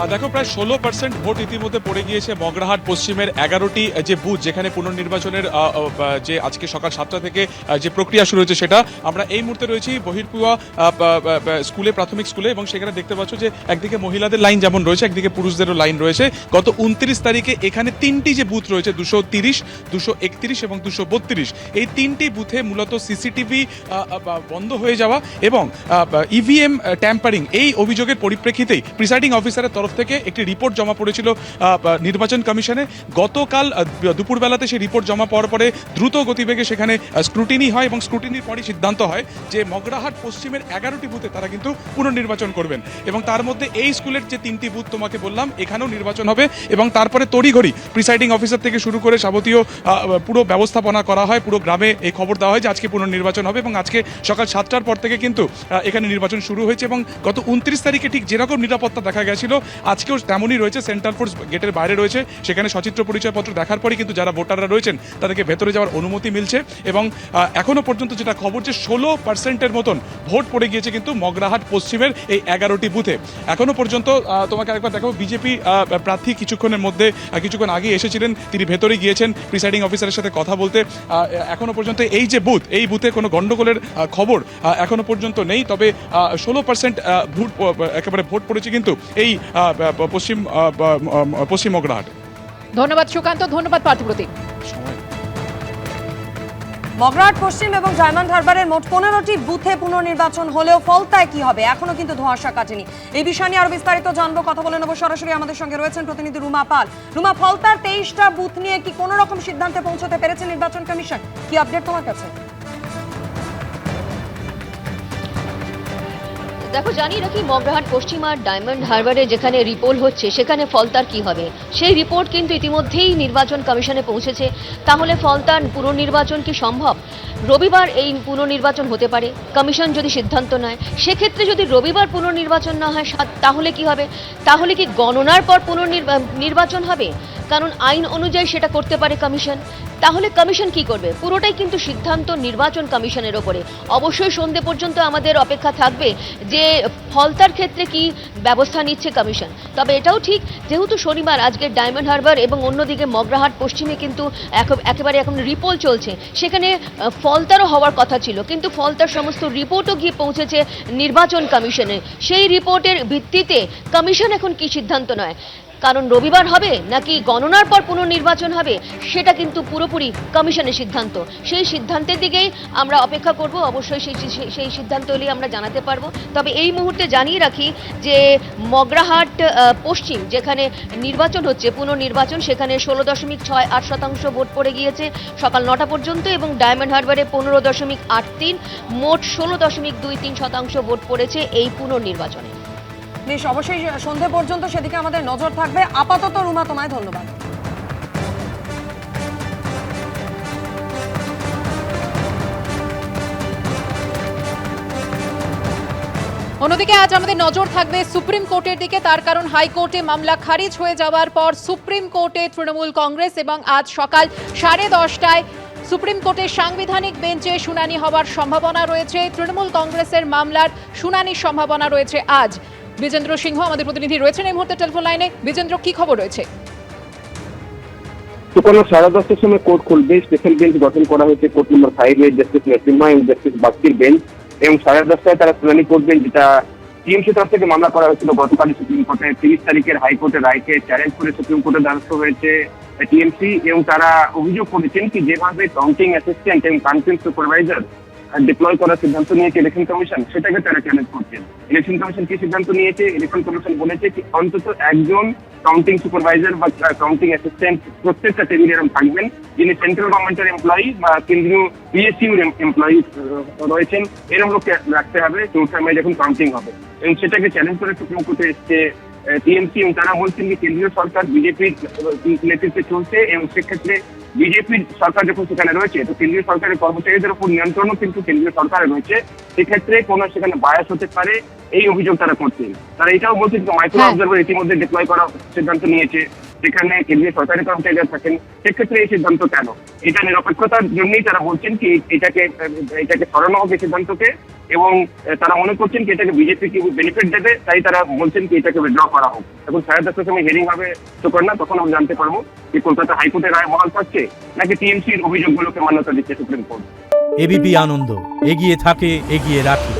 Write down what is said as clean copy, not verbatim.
দেখো প্রায় 16% ভোট ইতিমধ্যে পড়ে গিয়েছে মগরাহাট পশ্চিমের 11টি যে বুথ যেখানে পুনর্নির্বাচনের যে আজকে সকাল 7টা থেকে যে প্রক্রিয়া শুরু হয়েছে সেটা আমরা এই মুহূর্তে রয়েছি বহিরপুয়া স্কুলে, প্রাথমিক স্কুলে, এবং সেখানে দেখতে পাচ্ছ যে একদিকে মহিলাদের লাইন যেমন রয়েছে একদিকে পুরুষদেরও লাইন রয়েছে। গত 29 তারিখে এখানে তিনটি যে বুথ রয়েছে 230, 231 এবং 232, এই তিনটি বুথে মূলত সিসিটিভি বন্ধ হয়ে যাওয়া এবং ইভিএম ট্যাম্পারিং এই অভিযোগের পরিপ্রেক্ষিতেই প্রিসাইডিং অফিসারের তরফ থেকে একটি রিপোর্ট জমা পড়েছিল নির্বাচন কমিশনে। গতকাল দুপুরবেলাতে সেই রিপোর্ট জমা পাওয়ার পরে দ্রুত গতিবেগে সেখানে স্ক্রুটিনি হয় এবং স্ক্রুটিনির পরই সিদ্ধান্ত হয় যে মগরাহাট পশ্চিমের 11টি বুথে তারা কিন্তু পুনর্নির্বাচন করবেন এবং তার মধ্যে এই স্কুলের যে তিনটি বুথ তোমাকে বললাম এখানেও নির্বাচন হবে এবং তারপরে তড়িঘড়ি প্রিসাইডিং অফিসার থেকে শুরু করে যাবতীয় পুরো ব্যবস্থাপনা করা হয়, পুরো গ্রামে এই খবর দেওয়া হয় যে আজকে পুনর্নির্বাচন হবে এবং আজকে সকাল 7টার পর থেকে কিন্তু এখানে নির্বাচন শুরু হয়েছে এবং গত 29 তারিখে ঠিক যেরকম নিরাপত্তা দেখা গেছিল আজকেও তেমনই রয়েছে। সেন্ট্রাল ফোর্স গেটের বাইরে রয়েছে, সেখানে সচিত্র পরিচয়পত্র দেখার পরই কিন্তু যারা ভোটাররা রয়েছেন তাদেরকে ভেতরে যাওয়ার অনুমতি মিলছে এবং এখনো পর্যন্ত যেটা খবর যে 16%-এর মতন ভোট পড়ে গিয়েছে কিন্তু মগরাহাট পশ্চিমের এই 11টি বুথে। এখনো পর্যন্ত তোমাকে আরেকবার দেখাবো, বিজেপি প্রার্থী কিছুক্ষণ আগে এসেছিলেন, তিনি ভেতরে গিয়েছেন প্রিসাইডিং অফিসারের সাথে কথা বলতে। এখনো পর্যন্ত এই যে বুথ, এই বুথে কোনো গন্ডগোলের খবর এখনো পর্যন্ত নেই, তবে 16% একেবারে ভোট পড়েছে কিন্তু এই পশ্চিম মগরাহাট। ধন্যবাদ সুকান্ত, ধন্যবাদ পার্থপ্রতিম। মগরাহাট পশ্চিম এবং ডায়মন্ড হারবারের মোট 15টি বুথে পুনর্নির্বাচন হলেও ফলতায় কি হবে এখনো কিন্তু ধোঁয়াশা কাটেনি। এই বিষয় নিয়ে আরো বিস্তারিত জানবো, কথা বলে নেবো। সরাসরি আমাদের সঙ্গে রয়েছেন প্রতিনিধি রুমা পাল। রুমা, ফলতার 23টা বুথ নিয়ে কি কোনো রকম সিদ্ধান্তে পৌঁছতে পেরেছে নির্বাচন কমিশন? কি আপডেট তোমার কাছে? দেখো, জানিয়ে রাখি মগরাহাট পশ্চিম আর ডায়মন্ড হারবারে যেখানে রিপোল হচ্ছে সেখানে ফলতার কি হবে সেই রিপোর্ট কিন্তু ইতিমধ্যেই নির্বাচন কমিশনে পৌঁছেছে। তাহলে ফলতার পুনর্নির্বাচন কি সম্ভব? রবিবার এই পুনর্নির্বাচন হতে পারে কমিশন যদি সিদ্ধান্ত নেয়। সেক্ষেত্রে যদি রবিবার পুনর্নির্বাচন না হয় তাহলে কি হবে? তাহলে কি গণনার পর পুনর্নির্বাচন হবে? কারণ আইন অনুযায়ী সেটা করতে পারে কমিশন। তাহলে কমিশন কি করবে? পুরোটাই কিন্তু সিদ্ধান্ত নির্বাচন কমিশনের ওপরে। অবশ্যই সন্ধ্যে পর্যন্ত আমাদের অপেক্ষা থাকবে যে ফলতার ক্ষেত্রে কি ব্যবস্থা নিচ্ছে কমিশন। তবে এটাও ঠিক, যেহেতু শনিবার আজকে ডায়মন্ড হারবার এবং অন্যদিকে মগরাহাট পশ্চিমে কিন্তু একেবারে এখন রিপোল চলছে, সেখানে ফলতারও হওয়ার কথা ছিল, কিন্তু ফলতার সমস্ত রিপোর্টও গিয়ে পৌঁছেছে নির্বাচন কমিশনে। সেই রিপোর্টের ভিত্তিতে কমিশন এখন কি সিদ্ধান্ত নেয়, কারণ রবিবার হবে নাকি গণনার পর পুনর্নির্বাচন হবে সেটা কিন্তু পুরোপুরি কমিশনের সিদ্ধান্ত। সেই সিদ্ধান্তের দিকেই আমরা অপেক্ষা করব। অবশ্যই সেই সিদ্ধান্ত হলেই আমরা জানাতে পারবো। তবে এই মুহূর্তে জানিয়ে রাখি যে মগরাহাট পশ্চিম যেখানে নির্বাচন হচ্ছে পুনর্নির্বাচন, সেখানে 16.68% ভোট পড়ে গিয়েছে সকাল 9টা পর্যন্ত এবং ডায়মন্ড হারবারে 15.83, মোট 16.23% ভোট পড়েছে এই পুনর্নির্বাচনে। বেশ, অবশ্যই সন্ধে পর্যন্ত সেদিকে আমাদের নজর থাকবে। আপাতত রুমা, তোমায় ধন্যবাদ। অন্যদিকে আজ আমাদের নজর থাকবে সুপ্রিম কোর্টের দিকে, তার কারণ হাইকোর্টে মামলা খারিজ হয়ে যাওয়ার পর সুপ্রিম কোর্টে তৃণমূল কংগ্রেস এবং আজ সকাল 10:30টায় সুপ্রিম কোর্টের সাংবিধানিক বেঞ্চে শুনানি হওয়ার সম্ভাবনা রয়েছে। তৃণমূল কংগ্রেসের মামলার শুনানির সম্ভাবনা রয়েছে আজ। বিজেন্দ্র সিংহ আমাদের প্রতিনিধি রয়েছেন এই মুহূর্তে টেলিফোন লাইনে। বিজেন্দ্র, কি খবর রয়েছে? সুপর্ণা, 10:30টার সময় কোর্ট খুলবে। স্পেশাল বেঞ্চ গঠন করা হয়েছে কোর্ট নম্বর 5-এ জাস্টিস নরসিম্হা এবং জাস্টিস বাস্তির বেঞ্চ, এবং 10:30টায় তারা শুনানি করবেন, যেটা টিএমসি তরফ থেকে মামলা করা হয়েছিল গতকালই সুপ্রিম কোর্টে। 30 তারিখের হাইকোর্টের রায়কে চ্যালেঞ্জ করে সুপ্রিম কোর্টের দ্বারস্থ হয়েছে টিএমসি, এবং তারা অভিযোগ করেছেন কি যেভাবে কাউন্টিং অ্যাসিস্ট্যান্ট এবং কাউন্টিং সুপারভাইজার ডিপ্লয় করার সিদ্ধান্ত নিয়েছে ইলেকশন কমিশন, সেটাকে তারা চ্যালেঞ্জ করছেন। ইলেকশন কমিশন কি সিদ্ধান্ত নিয়েছে? ইলেকশন কমিশন বলেছে কি অন্তত একজন কাউন্টিং সুপারভাইজার বা কাউন্টিং অ্যাসিস্ট্যান্ট প্রত্যেকটা টেবিলে এরকম থাকবেন, যিনি সেন্ট্রাল গভর্নমেন্টের এমপ্লয়ি বা কেন্দ্রীয় পিএসইউর এমপ্লয়ি রয়েছেন, এরকম লোক রাখতে হবে চৌঠা মে যখন কাউন্টিং হবে। এবং সেটাকে চ্যালেঞ্জ করে সুপ্রিম কোর্টে এসছে টিএমসি, এবং তারা বলছেন যে কেন্দ্রীয় সরকার বিজেপির নেতৃত্বে চলছে, এবং সেক্ষেত্রে বিজেপির সরকার যখন সেখানে রয়েছে তো কেন্দ্রীয় সরকারের কর্মচারীদের উপর নিয়ন্ত্রণও কিন্তু কেন্দ্রীয় সরকারে রয়েছে, সেক্ষেত্রে কোনো সেখানে বায়াস হতে পারে, এই অভিযোগ তারা করছেন। তারা এটাও বলছেন মাইক্রো অবজারভার ইতিমধ্যে ডিপ্লয় করার সিদ্ধান্ত নিয়েছে। সেখানে কেন্দ্রীয় সরকারি কর্মচারীরা থাকেন, সেক্ষেত্রে এই সিদ্ধান্ত কেন? এটা নিরপেক্ষতার জন্যই তারা বলছেন কি এটাকে সরানো হোক এই সিদ্ধান্তকে, এবং তারা মনে করছেন কি এটাকে বিজেপি কি বেনিফিট দেবে, তাই তারা বলছেন কি এটাকে উইথড্র করা হোক। এখন 10:30টার সময় হিয়ারিং হবে সুকন্যা, তখন আমরা জানতে পারবো যে কলকাতা হাইকোর্টের রায় বহাল থাকছে নাকি টিএমসির অভিযোগগুলোকে মান্যতা দিচ্ছে সুপ্রিম কোর্ট। এবিপি আনন্দ, এগিয়ে থাকে, এগিয়ে রাখে।